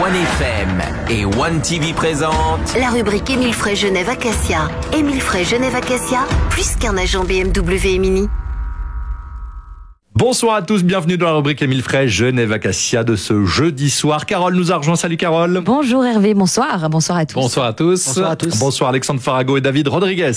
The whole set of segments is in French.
One FM et One TV présente la rubrique Émile Frey Genève Acacia. Émile Frey Genève Acacia, plus qu'un agent BMW et Mini. Bonsoir à tous, bienvenue dans la rubrique Émile Frey Genève Acacia de ce jeudi soir. Carole nous a rejoint, salut Carole. Bonjour Hervé, bonsoir, bonsoir à tous. Bonsoir à tous. Bonsoir à tous. Bonsoir Alexandre Farago et David Rodriguez.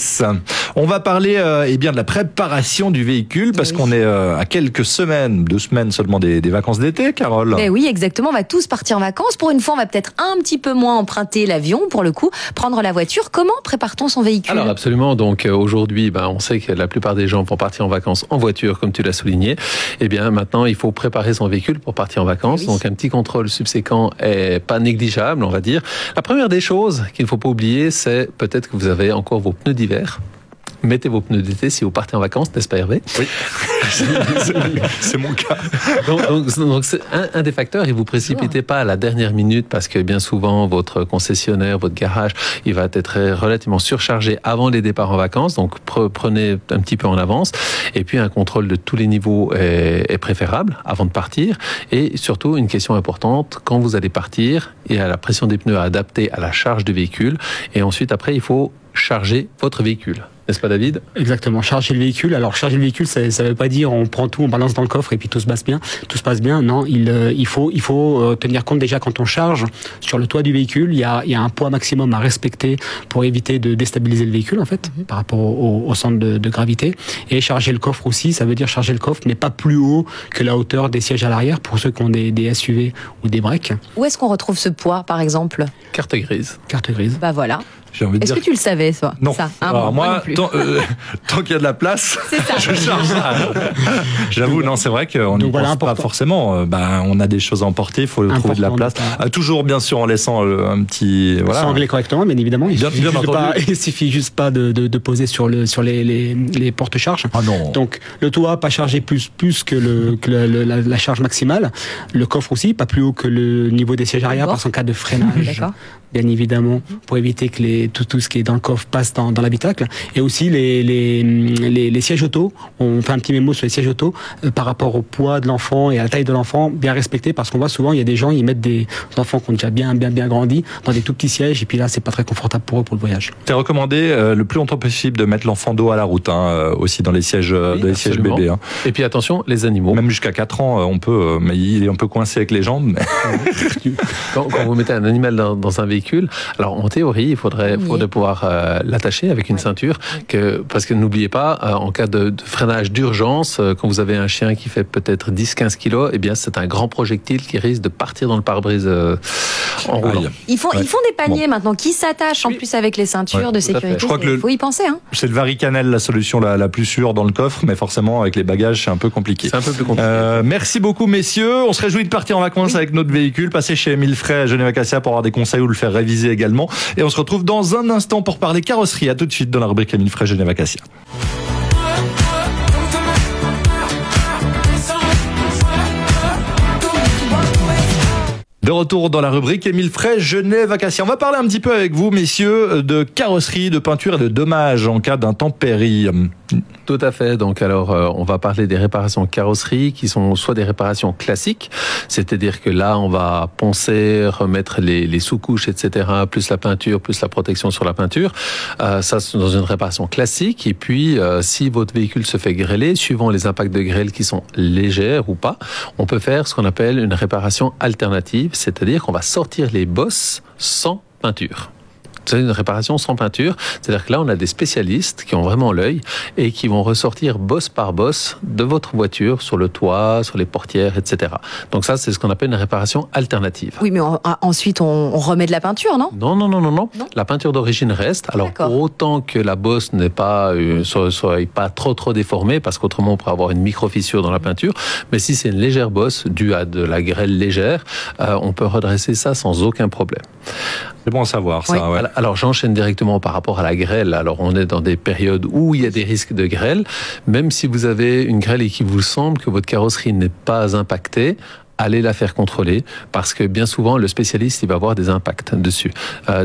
On va parler de la préparation du véhicule parce qu'on est à quelques semaines, 2 semaines seulement des vacances d'été, Carole. Mais oui, exactement, on va tous partir en vacances. Pour une fois, on va peut-être un petit peu moins emprunter l'avion, pour le coup, prendre la voiture. Comment prépare-t-on son véhicule ? Alors absolument, donc aujourd'hui, on sait que la plupart des gens vont partir en vacances en voiture, comme tu l'as souligné. Eh bien, maintenant, il faut préparer son véhicule pour partir en vacances. Oui. Donc, un petit contrôle subséquent est pas négligeable, on va dire. La première des choses qu'il ne faut pas oublier, c'est peut-être que vous avez encore vos pneus d'hiver. Mettez vos pneus d'été si vous partez en vacances, n'est-ce pas Hervé ? Oui, c'est mon cas. Donc c'est un des facteurs, et vous précipitez pas à la dernière minute parce que bien souvent votre concessionnaire, votre garage, il va être relativement surchargé avant les départs en vacances, donc prenez un petit peu en avance, et puis un contrôle de tous les niveaux est préférable avant de partir, et surtout une question importante, quand vous allez partir, il y a la pression des pneus à adapter à la charge du véhicule, et ensuite après il faut charger votre véhicule. N'est-ce pas David ? Exactement, charger le véhicule. Alors charger le véhicule, ça veut pas dire on prend tout, on balance dans le coffre et puis tout se passe bien. Non, il faut tenir compte déjà quand on charge sur le toit du véhicule, il y a un poids maximum à respecter pour éviter de déstabiliser le véhicule en fait, par rapport au centre de gravité. Et charger le coffre aussi, ça veut dire charger le coffre mais pas plus haut que la hauteur des sièges à l'arrière pour ceux qui ont des SUV ou des breaks. Où est-ce qu'on retrouve ce poids par exemple ? Carte grise. Carte grise. Bah voilà. Est-ce que tu le savais, toi ? Non. Ça, alors moi tant qu'il y a de la place, je charge ça. J'avoue, non, c'est vrai qu'on n'y pense pas forcément. On a des choses à emporter, il faut trouver de la place. Toujours, bien sûr, en laissant un petit... Voilà. Sans régler correctement, bien évidemment. Il suffit juste pas de poser sur les porte-charges. Ah non. Donc, le toit, pas chargé plus que la charge maximale. Le coffre aussi, pas plus haut que le niveau des sièges arrière, parce qu'en cas de freinage. Bien évidemment, pour éviter que tout ce qui est dans le coffre passe dans l'habitacle. Et aussi les sièges auto, on fait un petit mémo sur les sièges auto par rapport au poids de l'enfant et à la taille de l'enfant, bien respecté, parce qu'on voit souvent, il y a des gens, ils mettent des enfants qui ont déjà bien grandi dans des tout petits sièges, et puis là, c'est pas très confortable pour eux pour le voyage. C'est recommandé le plus longtemps possible de mettre l'enfant dos à la route, aussi dans les sièges, sièges bébés. Et puis attention, les animaux. Même jusqu'à 4 ans, on peut, mais il est un peu coincé avec les jambes. Mais... quand vous mettez un animal dans un véhicule, alors en théorie, il faudrait pouvoir l'attacher avec une ceinture, parce que n'oubliez pas, en cas de freinage d'urgence, quand vous avez un chien qui fait peut-être 10-15 kilos, eh bien c'est un grand projectile qui risque de partir dans le pare-brise en roulant. Ils font des paniers maintenant qui s'attachent en plus avec les ceintures de sécurité. Je crois que il faut y penser. C'est le Varicanel la solution la plus sûre dans le coffre, mais forcément avec les bagages c'est un peu compliqué. C'est un peu plus compliqué. Merci beaucoup messieurs, on se réjouit de partir en vacances avec notre véhicule, passer chez Émile Frey à Genève Acacia pour avoir des conseils ou le faire réviser également. Et on se retrouve dans un instant pour parler carrosserie. À tout de suite dans la rubrique Émile Frey Genève Acacia. De retour dans la rubrique Émile Frey Genève Acacia. On va parler un petit peu avec vous, messieurs, de carrosserie, de peinture et de dommages en cas d'intempéries. Tout à fait. Donc alors, on va parler des réparations carrosserie qui sont soit des réparations classiques, c'est-à-dire que là, on va poncer, remettre les sous-couches, etc., plus la peinture, plus la protection sur la peinture. Ça, c'est dans une réparation classique. Et puis, si votre véhicule se fait grêler, suivant les impacts de grêle qui sont légères ou pas, on peut faire ce qu'on appelle une réparation alternative, c'est-à-dire qu'on va sortir les bosses sans peinture. C'est une réparation sans peinture, c'est-à-dire que là on a des spécialistes qui ont vraiment l'œil et qui vont ressortir bosse par bosse de votre voiture sur le toit, sur les portières, etc. Donc ça c'est ce qu'on appelle une réparation alternative. Oui, mais ensuite on remet de la peinture, non ? Non. La peinture d'origine reste. Alors pour autant que la bosse n'est pas soit pas trop déformée, parce qu'autrement on pourrait avoir une micro fissure dans la peinture. Mais si c'est une légère bosse due à de la grêle légère, on peut redresser ça sans aucun problème. C'est bon à savoir, ça. Oui. Ouais. Alors, j'enchaîne directement par rapport à la grêle. Alors, on est dans des périodes où il y a des risques de grêle. Même si vous avez une grêle et qu'il vous semble que votre carrosserie n'est pas impactée, allez la faire contrôler parce que bien souvent, le spécialiste, il va avoir des impacts dessus.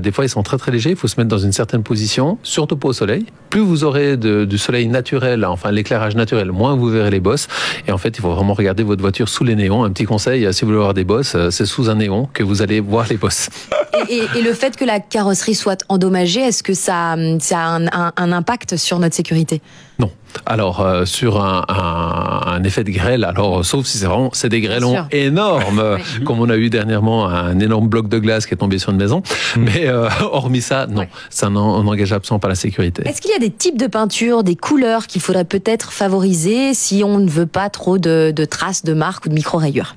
Des fois, ils sont très très légers, il faut se mettre dans une certaine position, surtout pas au soleil. Plus vous aurez du soleil naturel, enfin l'éclairage naturel, moins vous verrez les bosses. Et en fait, il faut vraiment regarder votre voiture sous les néons. Un petit conseil, si vous voulez avoir des bosses, c'est sous un néon que vous allez voir les bosses. Et le fait que la carrosserie soit endommagée, est-ce que ça a un impact sur notre sécurité? Non. Alors, sur un effet de grêle, alors sauf si c'est des grêlons énormes, comme on a eu dernièrement un énorme bloc de glace qui est tombé sur une maison. Mais hormis ça, non, ça n'engage absolument pas la sécurité. Est-ce qu'il y a des types de peinture, des couleurs qu'il faudrait peut-être favoriser si on ne veut pas trop de traces de marques ou de micro-rayures?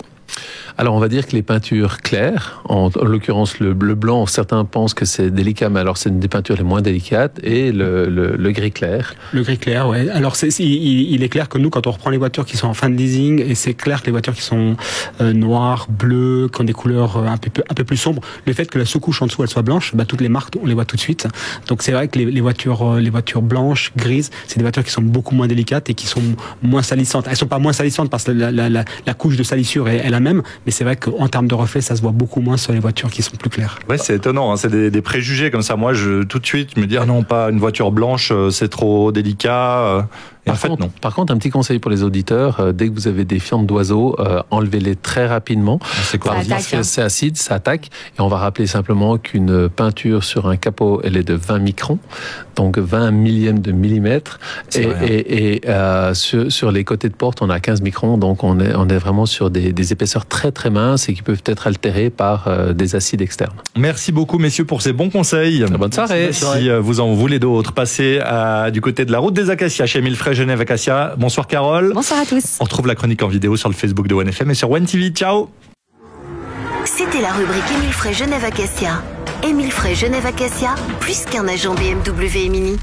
Alors, on va dire que les peintures claires, en l'occurrence le bleu blanc, certains pensent que c'est délicat, mais alors c'est une des peintures les moins délicates, et le gris clair. Le gris clair, ouais. Alors, il est clair que nous, quand on reprend les voitures qui sont en fin de leasing, et c'est clair que les voitures qui sont noires, bleues, qui ont des couleurs un peu plus sombres, le fait que la sous-couche en dessous, elle soit blanche, toutes les marques, on les voit tout de suite. Donc, c'est vrai que les voitures blanches, grises, c'est des voitures qui sont beaucoup moins délicates et qui sont moins salissantes. Elles sont pas moins salissantes parce que la couche de salissure est la même, mais c'est vrai qu'en termes de reflet, ça se voit beaucoup moins sur les voitures qui sont plus claires. Ouais, c'est étonnant, hein, c'est des préjugés comme ça. Moi, tout de suite, je me dis, ah non, pas une voiture blanche, c'est trop délicat. Par contre, un petit conseil pour les auditeurs, dès que vous avez des fientes d'oiseaux, enlevez-les très rapidement. C'est quoi? Parce que c'est acide, ça attaque. Et on va rappeler simplement qu'une peinture sur un capot, elle est de 20 microns, donc 20 millièmes de millimètre. Et sur les côtés de porte, on a 15 microns, donc on est vraiment sur des épaisseurs très très minces et qui peuvent être altérées par des acides externes. Merci beaucoup, messieurs, pour ces bons conseils. Bonne soirée. Si vous en voulez d'autres, passez du côté de la route des Acacias chez Émile Frey, Genève Acacia. Bonsoir Carole. Bonsoir à tous. On retrouve la chronique en vidéo sur le Facebook de OneFM et sur One TV. Ciao. C'était la rubrique Émile Frey Genève Acacia. Émile Frey Genève Acacia, plus qu'un agent BMW et Mini.